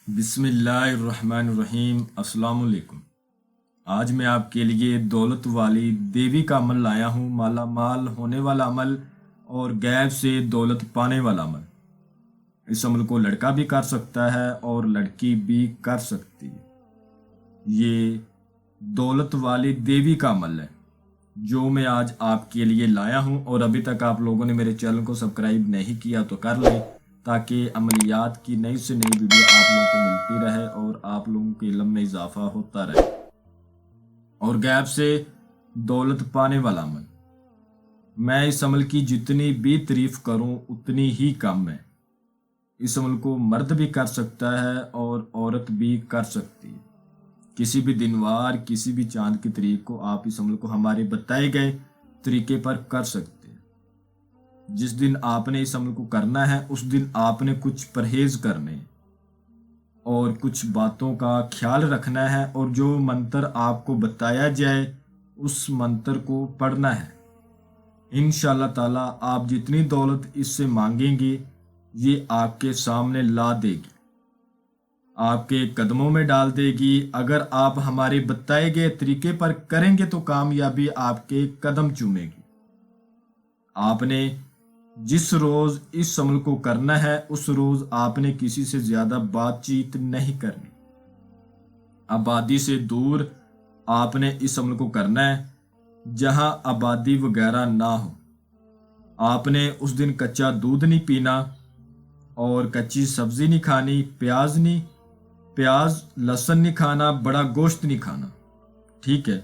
بسم اللہ الرحمن الرحیم۔ السلام علیکم۔ آج میں آپ کے لیے دولت والی دیوی کا عمل لایا ہوں، مالا مال ہونے والا عمل اور غیب سے دولت پانے والا عمل۔ اس عمل کو لڑکا بھی کر سکتا ہے اور لڑکی بھی کر سکتی ہے۔ یہ دولت والی دیوی کا عمل ہے جو میں آج آپ کے لیے لایا ہوں، اور ابھی تک آپ لوگوں نے میرے چینل کو سبسکرائب نہیں کیا تو کر لیں تاکہ عملیات کی نئی سے نئی ویڈیو آپ لوگوں کو ملتی رہے اور آپ لوگوں کے علم میں اضافہ ہوتا رہے۔ اور غیب سے دولت پانے والا عمل، میں اس عمل کی جتنی بھی تعریف کروں اتنی ہی کم ہے۔ اس عمل کو مرد بھی کر سکتا ہے اور عورت بھی کر سکتی ہے۔ کسی بھی دن وار، کسی بھی چاند کی تاریخ کو آپ اس عمل کو ہمارے بتائے گئے طریقے پر کر سکتے ہیں۔ جس دن آپ نے اس عمل کو کرنا ہے اس دن آپ نے کچھ پرہیز کرنے ہیں اور کچھ باتوں کا خیال رکھنا ہے، اور جو منتر آپ کو بتایا جائے اس منتر کو پڑھنا ہے۔ انشاءاللہ تعالی آپ جتنی دولت اس سے مانگیں گے یہ آپ کے سامنے لا دے گی، آپ کے قدموں میں ڈال دے گی۔ اگر آپ ہمارے بتائے گئے طریقے پر کریں گے تو کامیابی آپ کے قدم چومے گی۔ آپ نے جس روز اس عمل کو کرنا ہے اس روز آپ نے کسی سے زیادہ بات چیت نہیں کرنی، آبادی سے دور آپ نے اس عمل کو کرنا ہے، جہاں آبادی وغیرہ نہ ہو۔ آپ نے اس دن کچا دودھ نہیں پینا اور کچی سبزی نہیں کھانی، پیاز لہسن نہیں کھانا، بڑا گوشت نہیں کھانا، ٹھیک ہے،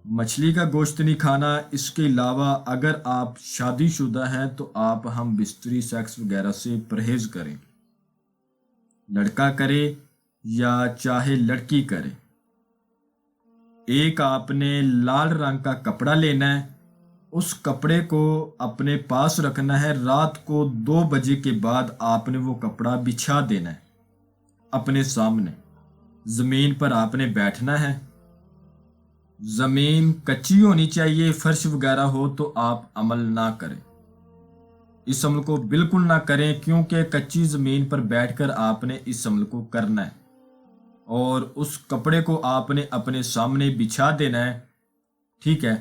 مچھلی کا گوشت نہیں کھانا۔ اس کے علاوہ اگر آپ شادی شدہ ہیں تو آپ ہم بستری سیکس وغیرہ سے پرہیز کریں، لڑکا کرے یا چاہے لڑکی کرے۔ ایک آپ نے لال رنگ کا کپڑا لینا ہے، اس کپڑے کو اپنے پاس رکھنا ہے۔ رات کو 2 بجے کے بعد آپ نے وہ کپڑا بچھا دینا ہے اپنے سامنے۔ زمین پر آپ نے بیٹھنا ہے، زمین کچی ہونی چاہیے، فرش وغیرہ ہو تو آپ عمل نہ کریں، اس عمل کو بالکل نہ کریں، کیونکہ کچی زمین پر بیٹھ کر آپ نے اس عمل کو کرنا ہے اور اس کپڑے کو آپ نے اپنے سامنے بچھا دینا ہے، ٹھیک ہے۔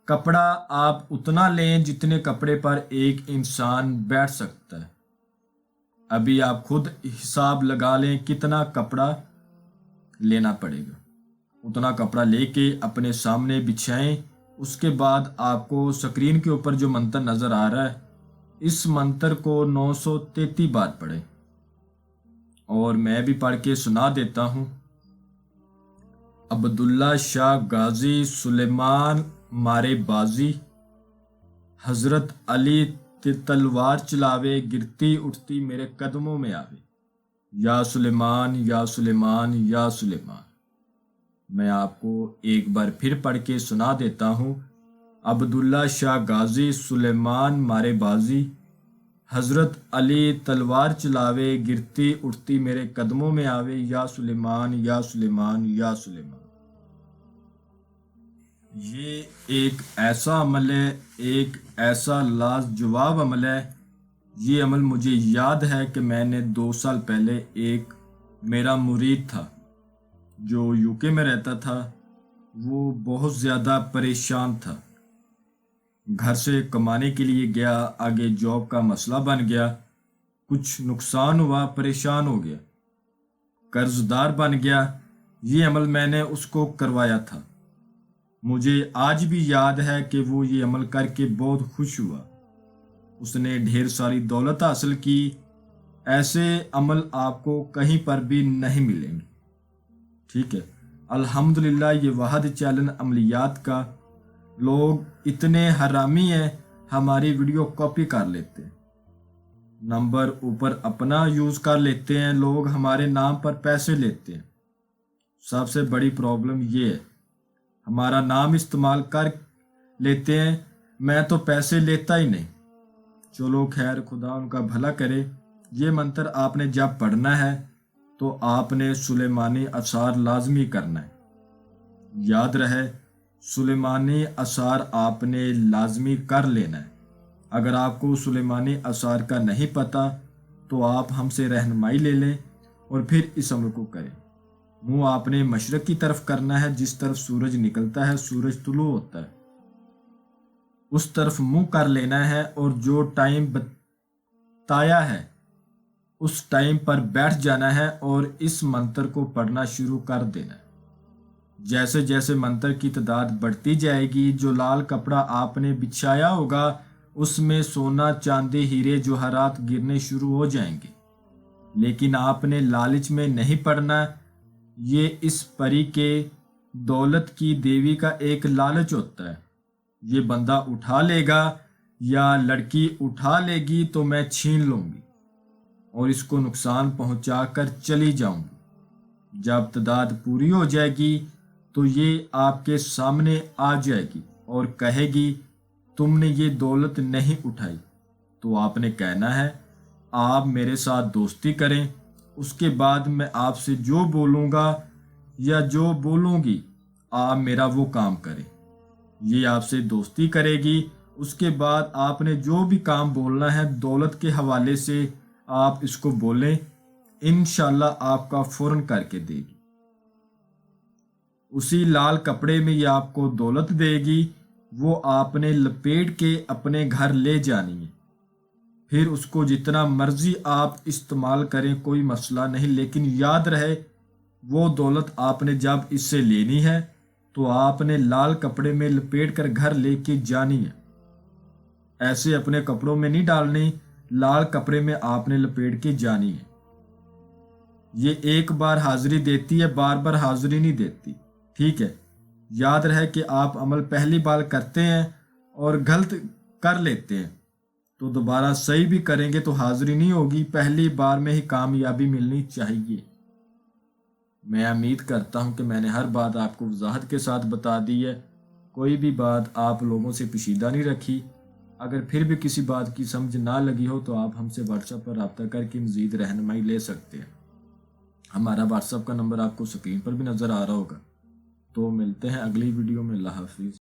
کپڑا آپ اتنا لیں جتنے کپڑے پر ایک انسان بیٹھ سکتا ہے۔ ابھی آپ خود حساب لگا لیں کتنا کپڑا لینا پڑے گا، اتنا کپڑا لے کے اپنے سامنے بچھائیں۔ اس کے بعد آپ کو سکرین کے اوپر جو منتر نظر آ رہا ہے اس منتر کو 933 بار پڑھیں، اور میں بھی پڑھ کے سنا دیتا ہوں۔ عبداللہ شاہ غازی سلیمان مارے بازی، حضرت علی تلوار چلاوے، گرتی اٹھتی میرے قدموں میں آوے، یا سلیمان یا سلیمان یا سلیمان۔ میں آپ کو ایک بار پھر پڑھ کے سنا دیتا ہوں۔ عبداللہ شاہ غازی سلیمان مارے بازی، حضرت علی تلوار چلاوے، گرتی اٹھتی میرے قدموں میں آوے، یا سلیمان یا سلیمان یا سلیمان۔ یہ ایک ایسا عمل ہے، ایک ایسا لاجواب عمل ہے۔ یہ عمل مجھے یاد ہے کہ میں نے 2 سال پہلے ایک میرا مرید تھا جو UK میں رہتا تھا، وہ بہت زیادہ پریشان تھا، گھر سے کمانے کے لیے گیا، آگے جاب کا مسئلہ بن گیا، کچھ نقصان ہوا، پریشان ہو گیا، قرض دار بن گیا۔ یہ عمل میں نے اس کو کروایا تھا۔ مجھے آج بھی یاد ہے کہ وہ یہ عمل کر کے بہت خوش ہوا، اس نے ڈھیر ساری دولت حاصل کی۔ ایسے عمل آپ کو کہیں پر بھی نہیں ملیں گے، ٹھیک ہے۔ الحمدللہ یہ واحد چیلنج عملیات کا، لوگ اتنے حرامی ہیں ہماری ویڈیو کاپی کر لیتے ہیں، نمبر اوپر اپنا یوز کر لیتے ہیں، لوگ ہمارے نام پر پیسے لیتے ہیں۔ سب سے بڑی پرابلم یہ ہے، ہمارا نام استعمال کر لیتے ہیں، میں تو پیسے لیتا ہی نہیں۔ چلو خیر، خدا ان کا بھلا کرے۔ یہ منتر آپ نے جب پڑھنا ہے تو آپ نے سلیمانی اذکار لازمی کرنا ہے، یاد رہے سلیمانی اذکار آپ نے لازمی کر لینا ہے۔ اگر آپ کو سلیمانی اذکار کا نہیں پتہ تو آپ ہم سے رہنمائی لے لیں اور پھر اس عمل کو کریں۔ منہ آپ نے مشرق کی طرف کرنا ہے، جس طرف سورج نکلتا ہے، سورج طلوع ہوتا ہے، اس طرف منہ کر لینا ہے، اور جو ٹائم بتایا ہے اس ٹائم پر بیٹھ جانا ہے اور اس منتر کو پڑھنا شروع کر دینا ہے۔ جیسے جیسے منتر کی تعداد بڑھتی جائے گی، جو لال کپڑا آپ نے بچھایا ہوگا اس میں سونا، چاندی، ہیرے، جوہرات گرنے شروع ہو جائیں گے۔ لیکن آپ نے لالچ میں نہیں پڑنا، یہ اس پری کے دولت کی دیوی کا ایک لالچ ہوتا ہے۔ یہ بندہ اٹھا لے گا یا لڑکی اٹھا لے گی تو میں چھین لوں گی اور اس کو نقصان پہنچا کر چلی جاؤں گی۔ جب تعداد پوری ہو جائے گی تو یہ آپ کے سامنے آ جائے گی اور کہے گی تم نے یہ دولت نہیں اٹھائی۔ تو آپ نے کہنا ہے آپ میرے ساتھ دوستی کریں، اس کے بعد میں آپ سے جو بولوں گا یا جو بولوں گی آپ میرا وہ کام کریں۔ یہ آپ سے دوستی کرے گی، اس کے بعد آپ نے جو بھی کام بولنا ہے دولت کے حوالے سے آپ اس کو بولیں، انشاءاللہ آپ کا فوراً کر کے دے گی۔ اسی لال کپڑے میں یہ آپ کو دولت دے گی، وہ آپ نے لپیٹ کے اپنے گھر لے جانی ہے۔ پھر اس کو جتنا مرضی آپ استعمال کریں، کوئی مسئلہ نہیں، لیکن یاد رہے وہ دولت آپ نے جب اس سے لینی ہے تو آپ نے لال کپڑے میں لپیٹ کر گھر لے کے جانی ہے۔ ایسے اپنے کپڑوں میں نہیں ڈالنی، لال کپڑے میں آپ نے لپیٹ کے جانی ہے۔ یہ ایک بار حاضری دیتی ہے، بار بار حاضری نہیں دیتی، ٹھیک ہے؟ یاد رہے کہ آپ عمل پہلی بار کرتے ہیں اور غلط کر لیتے ہیں تو دوبارہ صحیح بھی کریں گے تو حاضری نہیں ہوگی، پہلی بار میں ہی کامیابی ملنی چاہیے۔ میں امید کرتا ہوں کہ میں نے ہر بات آپ کو وضاحت کے ساتھ بتا دی ہے، کوئی بھی بات آپ لوگوں سے پوشیدہ نہیں رکھی۔ اگر پھر بھی کسی بات کی سمجھ نہ لگی ہو تو آپ ہم سے واٹس ایپ پر رابطہ کر کے مزید رہنمائی لے سکتے ہیں۔ ہمارا واٹس ایپ کا نمبر آپ کو اسکرین پر بھی نظر آ رہا ہوگا۔ تو ملتے ہیں اگلی ویڈیو میں، اللہ حافظ۔